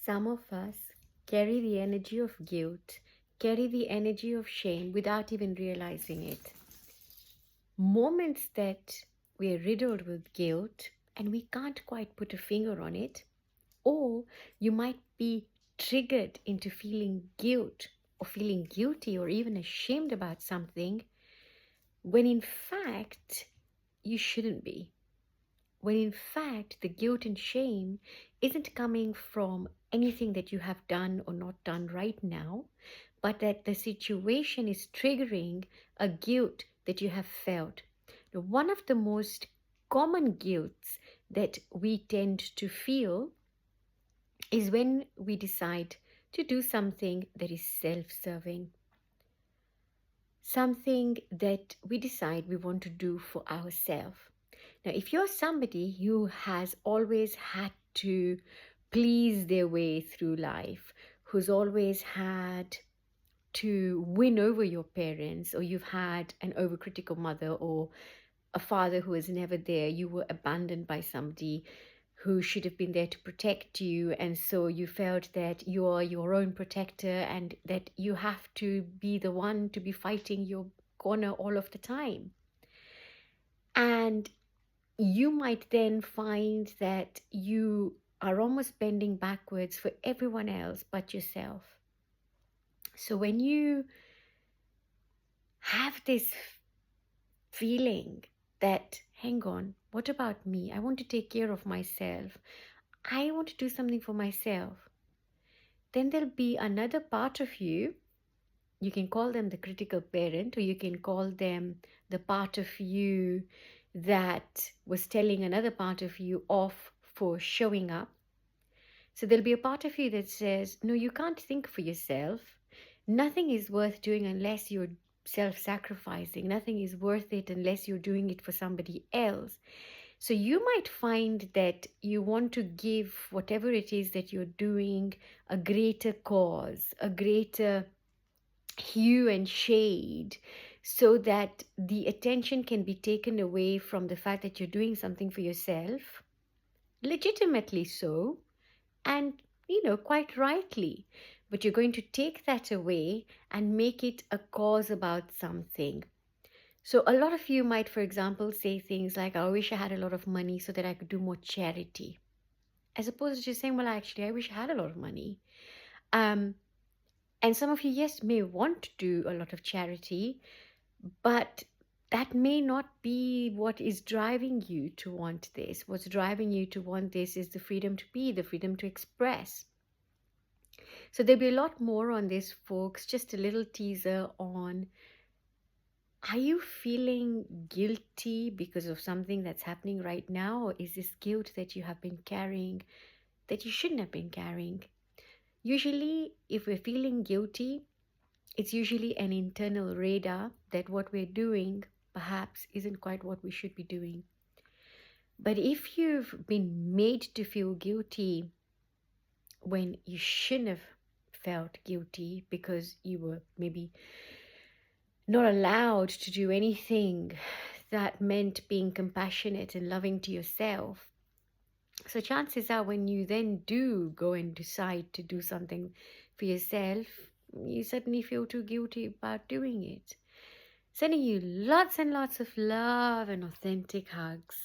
Some of us carry the energy of guilt, carry the energy of shame without even realizing it. Moments that we're riddled with guilt and we can't quite put a finger on it, or you might be triggered into feeling guilt or feeling guilty or even ashamed about something when in fact you shouldn't be. When in fact the guilt and shame isn't coming from anything that you have done or not done right now, but that the situation is triggering a guilt that you have felt. Now, one of the most common guilts that we tend to feel is when we decide to do something that is self-serving, something that we decide we want to do for ourselves. Now, if you're somebody who has always had to please their way through life, who's always had to win over your parents, or you've had an overcritical mother or a father who was never there, you were abandoned by somebody who should have been there to protect you, and so you felt that you are your own protector and that you have to be the one to be fighting your corner all of the time. And you might then find that you are almost bending backwards for everyone else but yourself. So when you have this feeling that, hang on, what about me? I want to take care of myself. I want to do something for myself. Then there'll be another part of you. You can call them the critical parent, or you can call them the part of you that was telling another part of you off for showing up. So there'll be a part of you that says, no, you can't think for yourself. Nothing is worth doing unless you're self-sacrificing. Nothing is worth it unless you're doing it for somebody else. So you might find that you want to give whatever it is that you're doing a greater cause, a greater hue and shade, so that the attention can be taken away from the fact that you're doing something for yourself, legitimately so, and quite rightly. But you're going to take that away and make it a cause about something. So a lot of you might, for example, say things like, I wish I had a lot of money so that I could do more charity, as opposed to just saying, well, actually, I wish I had a lot of money. And some of you, yes, may want to do a lot of charity, but that may not be what is driving you to want this. What's driving you to want this is the freedom to be, the freedom to express. So there'll be a lot more on this, folks. Just a little teaser on, are you feeling guilty because of something that's happening right now? Or is this guilt that you have been carrying that you shouldn't have been carrying? Usually, if we're feeling guilty, it's usually an internal radar that what we're doing perhaps isn't quite what we should be doing. But if you've been made to feel guilty when you shouldn't have felt guilty because you were maybe not allowed to do anything that meant being compassionate and loving to yourself, so chances are when you then do go and decide to do something for yourself, you suddenly feel too guilty about doing it. Sending you lots and lots of love and authentic hugs.